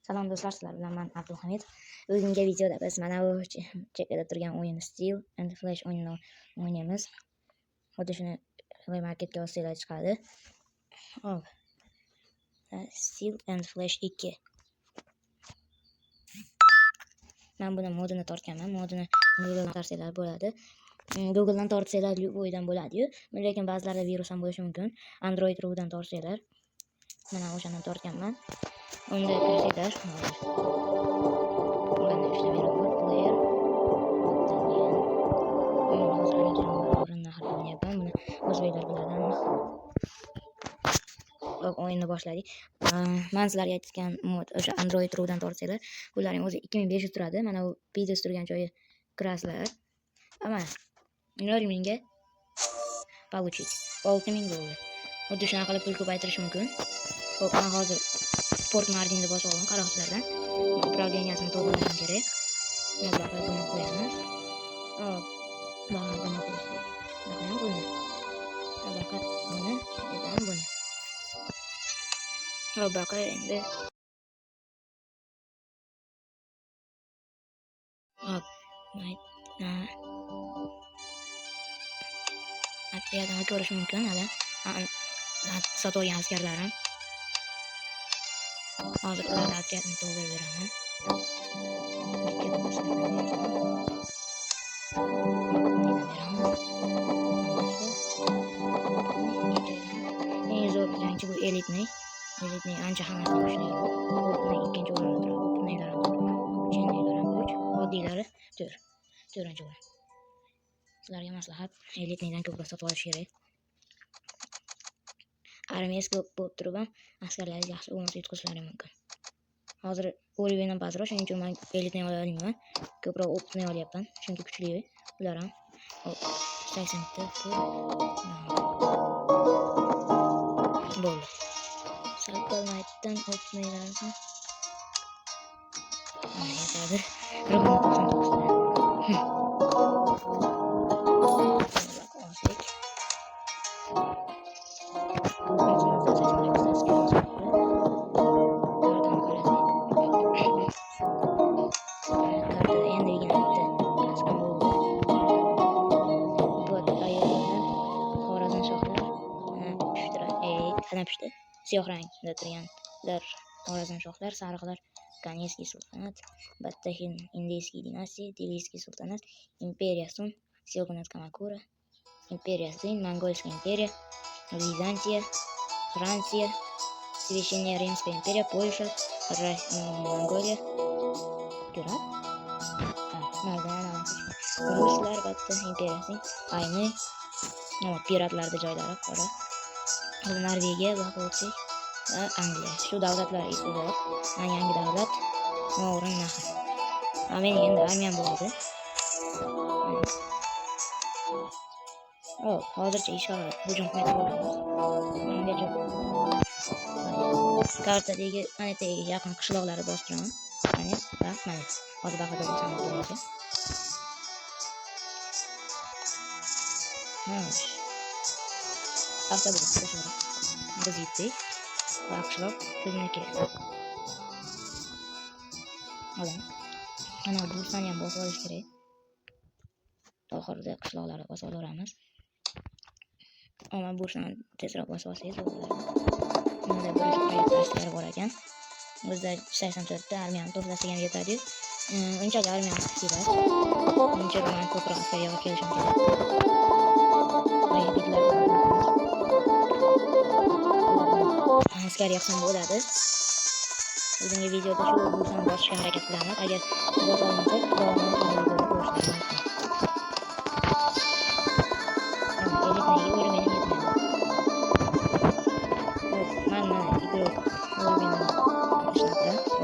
Salom do'stlar, sizlar bilan men Abdulhamid. Bugungi videoda biz mana bu chekkada turgan o'yin Steel and Flash o'yinini o'ynaymiz. Xuddi shuni Play Marketga olsanglar chiqadi. Hop. Steel and Flash 2. Men buni modini tortganman. Modini Google'dan tortsanglar bo'ladi. Google'dan tortsanglar bo'yidan bo'ladi-yu. Lekin ba'zilarda virus ham bo'lishi mumkin. Android rudan tortsanglar. Mana o'shadan tortganman. Unda kirsanglar. Mana ishlayveradi player. Buni o'zbeklar biladi. O'yinni boshladik. Men sizlarga aytgan mod o'sha Android rudan tortsanglar, bularning o'zi 2500 turadi. Mana bu videosi turgan joyi kirasizlar. Mana menga получить 6000 dollar. Xuddi shunaqa qilib pul ko'paytirish mumkin. Xo'p, men hozir sport marginni bosib oldim qaroqchilardan. Upravleniyasini to'g'rilashim kerak. Bunaqa qilib qo'yamiz. Hop, bunaqa qo'ysak. Bunaqa buni. Bunaqa buni, dedan buni. Hop, bunaqa endi. Hop, Atliyadan ko'rish mumkin hali. Sotib olgan askarlarim. Hozir ularni atriyatni to'g'irib beraman. Eng zo'r jangchi bu elitniy. Elitniy ancha hammasidan kuchliroq. O'tni ikkinchi o'rinda turadi. O'tniylar ham 3, oddiylari 4. 4-chi o'rin. Sizlarga maslahat, elitniydan ko'proq sotib olish kerak. Armiyasi ko'p bo'lib turib ham askarlarga yaxshi bonus yetkazishlari mumkin. Hozir Orivendan pastroq, shuning uchun men elitni olyapman. Ko'proq opni olyapman, chunki kuchli ular ham. 80 ta bo'ldi. Salqalmaydan opnilarni. Yetadi. Pishdi. Siyoh rangda turganlar Xorazm shohlar, sariqlar Kanevskiy sultanat, Battahin Indiyskiy dinastiya, Deliyskiy sultanat, Imperiya Sun, Selgunat Kamakura, Imperiya Zin, Mongolskiy imperiya, Vizantiya, Fransiya, Svesheniya Rimskая imperiya, Polsha, Mongoliya, Turan, Ruslar, Batta imperiyasi, Ayni, piratlarda joylari qora. Norvegiya va Polsha va Angliya. Shu davlatlar ichida yangi davlat Mo'g'rin Nahr. Men endi armiyam bo'ladi. Hozircha ishg'ol hujum qilmayapmiz. Kartadagi anetaga yaqin qishloqlarni bostiraman. Mana. Hozir baqada bo'lsam bo'ladi. Hafta bilan biz yetdik. Qishloq bizniki. Mana bursani ham bosib olish kerak. Oxirida qishloqlarni bosib olamiz. Mana bursani tezroq bosib olsangiz bo'ladi. Bunda bir askar bor ekan. Bizda 84 ta armiyani to'plasak ham yetadi. Unchalik armiyani kerak. Unchalik men ko'proq askarga olib kelishim kerak. Askar yaxshi bo'ladi. Bugungi videoda shu bursani bosishga harakat qilamiz. Agar bosa olmasak, davomini ko'rishimiz mumkin.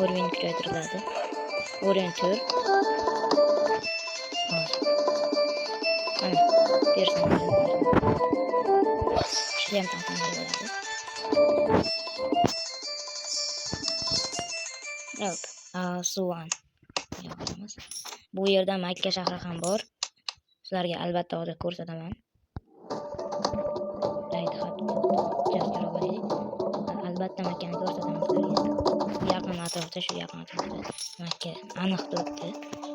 Oriven kuchaytiriladi. Oriven tur. Mana personaj. Shlem taqimli bo'ladi. Hop, Suvan. Bu yerda Makka shahri ham bor. Sizlarga albatta hozir ko'rsataman. Albatta Makkani ko'rsataman sizlarga. Yaqin atrofda, shu yaqin atrofda Makka aniq turibdi.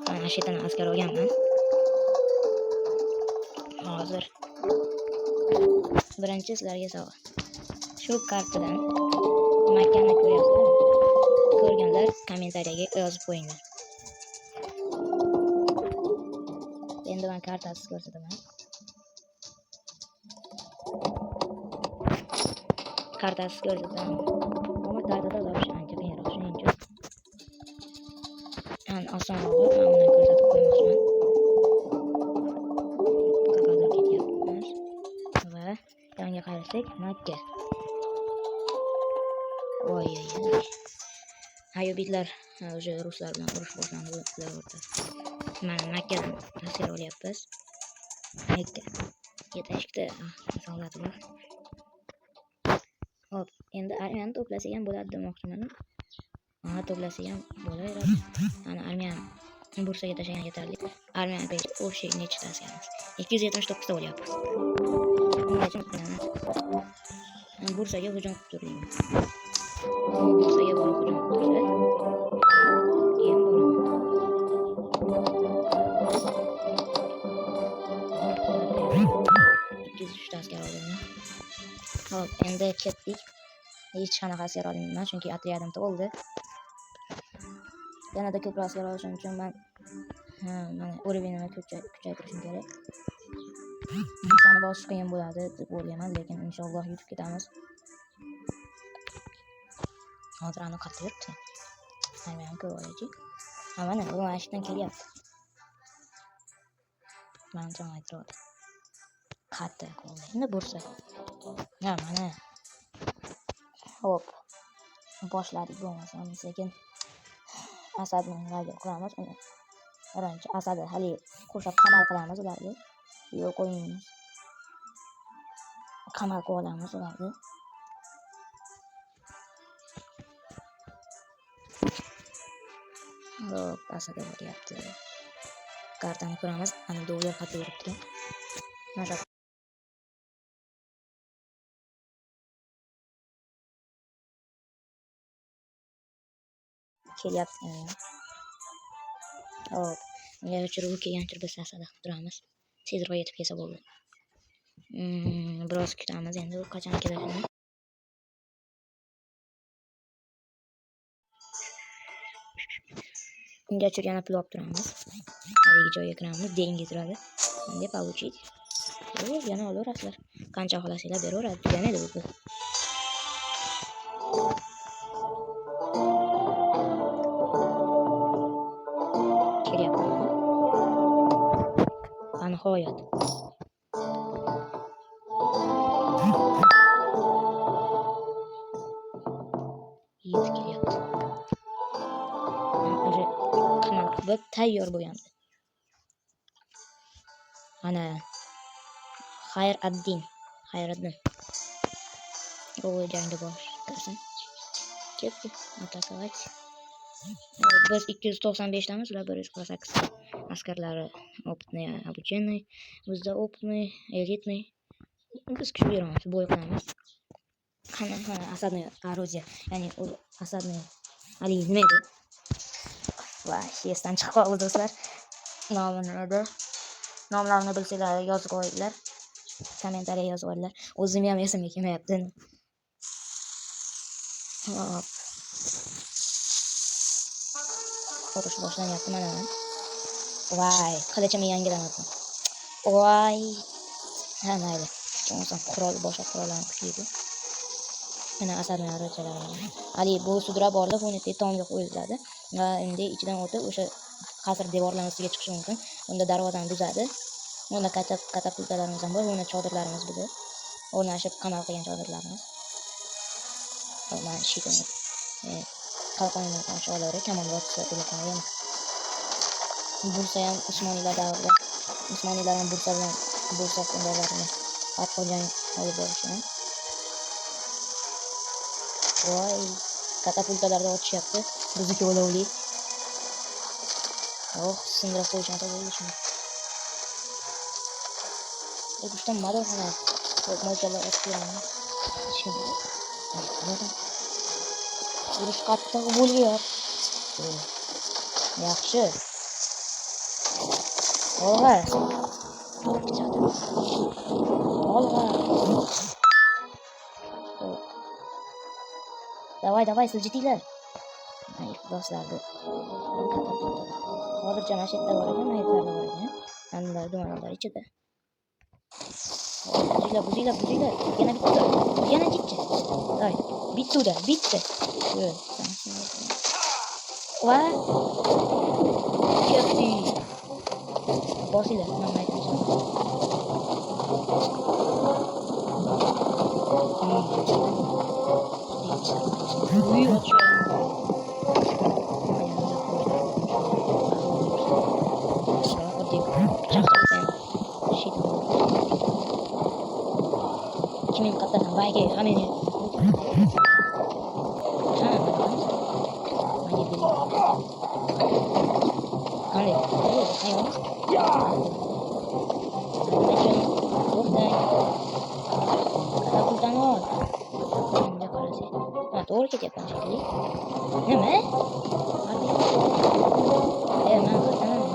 Mana shu yerdan askar olganman. Hozir birinchi sizlarga savol. Shu kartadan Makkani ko'ryapsizlar? Ko'rganlar kommentariyaga yozib qo'yinglar. Endi men kartasiz ko'rsataman. Kartasiz ko'rsataman. Ammo kartada topish ancha qiyinroq, shuning uchun osonroq men bundan ko'rsatib qo'ymoqchiman. Qog'ozga ketyapmiz va yonga qarasak Makka. Voy. Hayobitlar o'sha ruslar bilan urush boshlandi ular o'rtasida. Mana Makkadan askar olyapmiz. Makka. Yetashdi soldat bor. Hop, endi armiyani to'plasak ham bo'ladi demoqchiman. To'plasak ham bo'laveradi. Ana armiyani Bursaga tashlagan yetarli. Armiyani pech o'sha nechta askarimiz? 279 ta bo'lyapti. Ungacha qilamiz. Bursaga hujum qilib turibmiz. Bursaga borib hujum qilib tursa, keyin bo'laman. Askar oldim. Hop, endi ketdik. Hech qanaqa askar olmayman, chunki otryadimda bo'ldi. Yanada ko'proq askar olishim uchun men mana urovenimni kuchaytirishim kerak. Sani bosish qiyin bo'ladi deb o'ylayman, lekin inshaalloh yutib ketamiz. Hozir aniq qayerda yuribdi? Armiyani ko'rib olaychi. Mana u mashinadan kelyapti. Men ham aytib qayerda qoldi? Endi Bursa. Mana. Hop. Boshladik bo'lmasa, sekin Asadni lager quramiz. Birinchi Asadni hali qo'shib qamal qilamiz ularga. Yo'q qo'ymaymiz. Qamal qilamiz ularga. Hop, Asad bo'lyapti. Kartani ko'ramiz. Ana dovlar qayerda yuribdi. Mana kelyapti. Hop, unga uchirib kelgancha biz Asada turamiz. Tezroq yetib kelsa bo'ldi. Biroz kutamiz endi u qachon kelishini. Unga yana pul olib turamiz. Haligi joyga kiramiz, dengiz turadi. Endi получить. Yana olaverasizlar. Qancha xohlasanglar beraveradi. Tugamaydi bu pul. Nihoyat. Yetib kelyapti. Qamal qilib tayyor bo'lgandi. Ana Xayriddin. O jangga boshqasin. Ketdi. Atakovать. Biz 295 tamiz, ular 148. Askarlari opitniy, обученный, bizda opitniy, elitniy. Biz kuch beramiz, bo'y qilamiz. Qani Asadni Aroziya, ya'ni u Asadni Ali nima edi? Va esdan chiqib qoldi do'stlar. Nomlarini bilsanglar yozib qo'yinglar. Kommentariyaga yozib qo'yinglar. O'zim ham esimga kelmayapti. Hop. Urush boshlanyapti mana. Voy, qilichimni yangilamoqda. Voy. Ha, mayli. Jonson qurol boshqa qurollarni kuchaydi. Mana Asadning arachalari. Ali bu sudra borda unitni tomga qo'yiladi va endi ichidan o'tib o'sha qasr devorlarining ustiga chiqish mumkin. Unda darvozani buzadi. Unda katapultalarimiz ham bor, unda chodirlarimiz bor. O'rnashib qamal qilgan chodirlarimiz. Mana shu qalqonlar aşağıları tamam Bursa telefonuyum. Bursa ham Usmoniylar davrida. Usmoniylar ham Bursa kundalarni atqo'jang olib borishgan. Voy, katapultalarda otishyapti. Bizniki olovli. Oh, sindirib qo'yishgan bo'ldi shuni. Urushdan mador hali. Mo'ljallar otganmi? Shunday. Urush qattiq bo'lyapti. Yaxshi. Olg'a. Olg'a. Давай, siljitinglar. Do'stlarni. Hozircha mana shu yerda bor ekan, maytlarda bor ekan. Anlar dumanlar ichida. Buzinglar. Yana bitta. Yana chiqchi. Day. Bitta. Va ketdi. Bosinglar, men aytmoqchiman. Kimin qatlasan bayga hamini. Doğru ketyapman shekilli. Nima? Men qatanaman.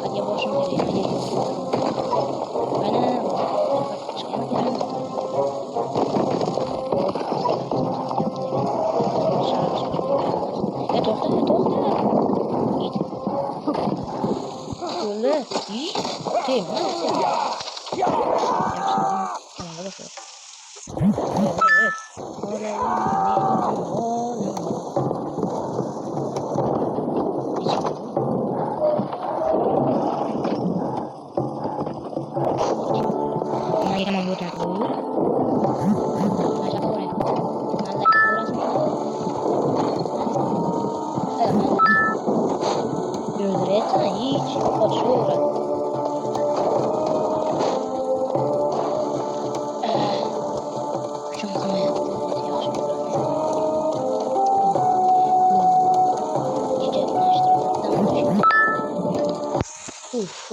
Qatga borishim kerak. Mana chiqaman ekan. To'xta. Git. Qo'li. Tema. Yaxshi. Kamera boshqa.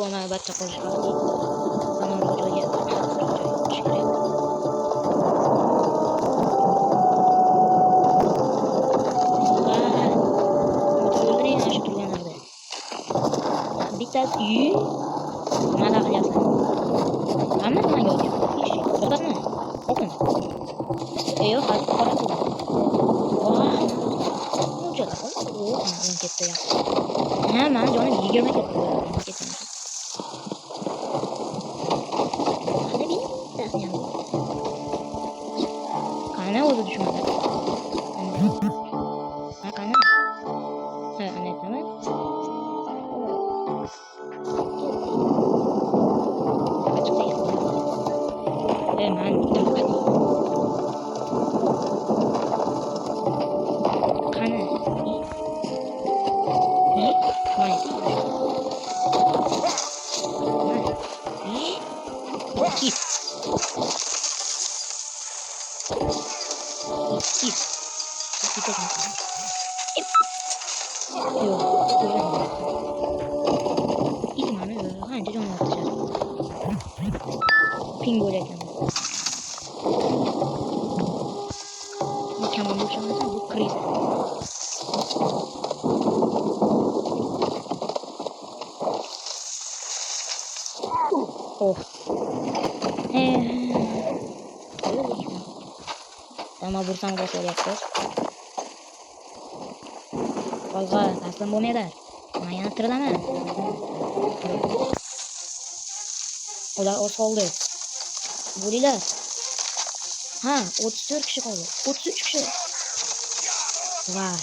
Ona batta qo'yish xavfli. Mana bu joyga chiqish kerak. O'tirding ana shu turganlarda. Bittasi nima qilyapsan? Hamma menga o'tyapti. To'xtatma. O'qin. Yo'q, hali qora turdi. Unchalar. Ana ketdi ya. Ha, men jonim 20 ketdi. Kana o'zi düşmedi. Kana. Anlayapman. Man kana. Ping bo'layotgan. Kamon bo'lsa bu kriz. Oh. Ama bursam bosyapti. Olg'a, taslim bo'lmaydi. Men yana tirilaman. Ular o'z qoldi. Bo'linglar. Ha, 34 kishi qoldi. 33 kishi. Vay.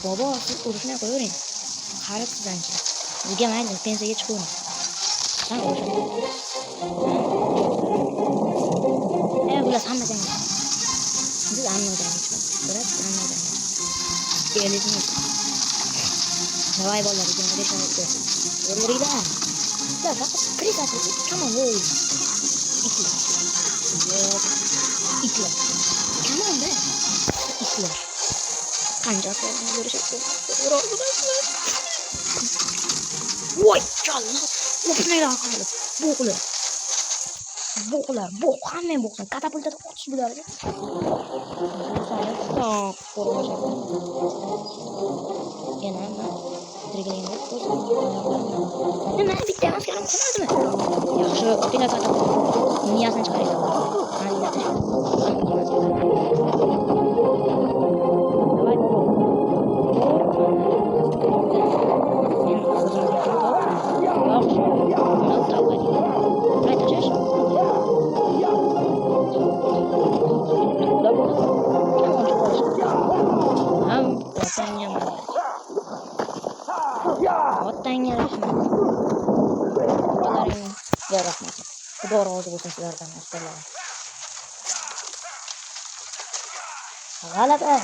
Bobo, siz urushmay qo'yavering. Qarib sizdanchi. Bizga mayli, pensiyaga chiqavering. Ha, o'shanda. Bular hamma jangda. Biz hamma jangda chiqamiz. Biroq hamma jangda. Kelishimiz. Davay bolalar, yana beshamoqda. O'ldiringlar. Sizlar faqat prikaz come on, ey. Itlar. Come on, be. Itlar. Qanchasi o'ldirishibdi. Voy, challar. O'pmaylar qoldi. Bo'g'li. Bo'qlar, bo'q, hamma bo'qsin. Katapultada otish bularga. Bo'sani to'q qo'rg'ashadi. Yana men tirgiligimda bo'lsin. Oyoqlarimdan. Nima bitta maskaram qolmadimi? Yaxshi, o'tinglar katapult. Miyasini chiqaringlar. Mana ilatish. Давай, bo'q. Men o'zimizga to'g'ri. Yaxshi. Mana tavba. Qayta tashash. Otangga rahmat. Otalaringga rahmat. Xudo rozi bo'lsin sizlardan, askarlar. G'alaba.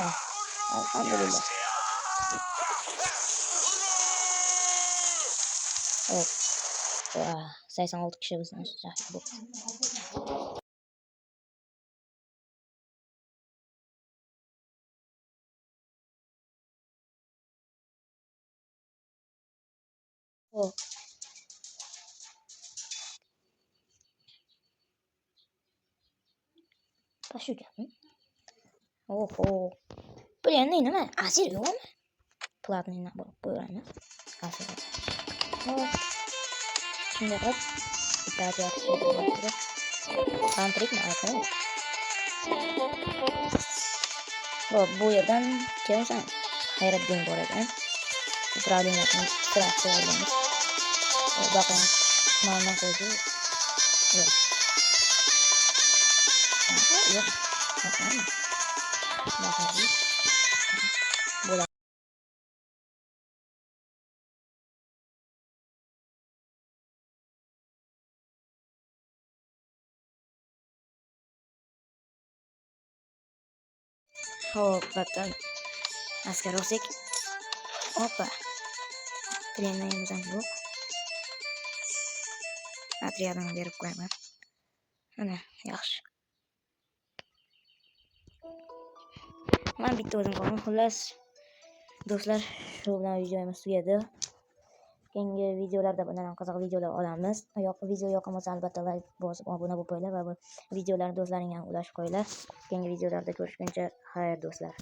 Alhamdulillah. Hop. 86 kishi bizni shahid bo'ldi. Hop. Shu gapmi? Oho. Bu endi nima? Asir yo'qmi? Platniy nabor qo'yamiz. Asir. Hop. Shunday qilib bitta yo'q. Tantrikmi aytadi? Hop, bu yerdan kelsan. Hayriddin bor ekan. Upravleniyaning strategiyasi olganmiz. Bakın, normal koydu. Yok. Yok. Bakın. Bakın. Burada. Hop, bakın. Asker olsak. Hoppa. Trenayimizdan yo'q. Atriyadini berib qo'yaman. Mana, yaxshi. Men bitta o'zim qoldim. Xullas, do'stlar, shu bilan videomiz tugadi. Keyingi videolarda bundan ham qiziq videolar olamiz. Video yoqib qolsa albatta like bosib obuna bo'lib qo'yinglar va bu videolarni do'stlaringizga ulashib qo'yinglar. Keyingi videolarda ko'rishguncha xayr do'stlar.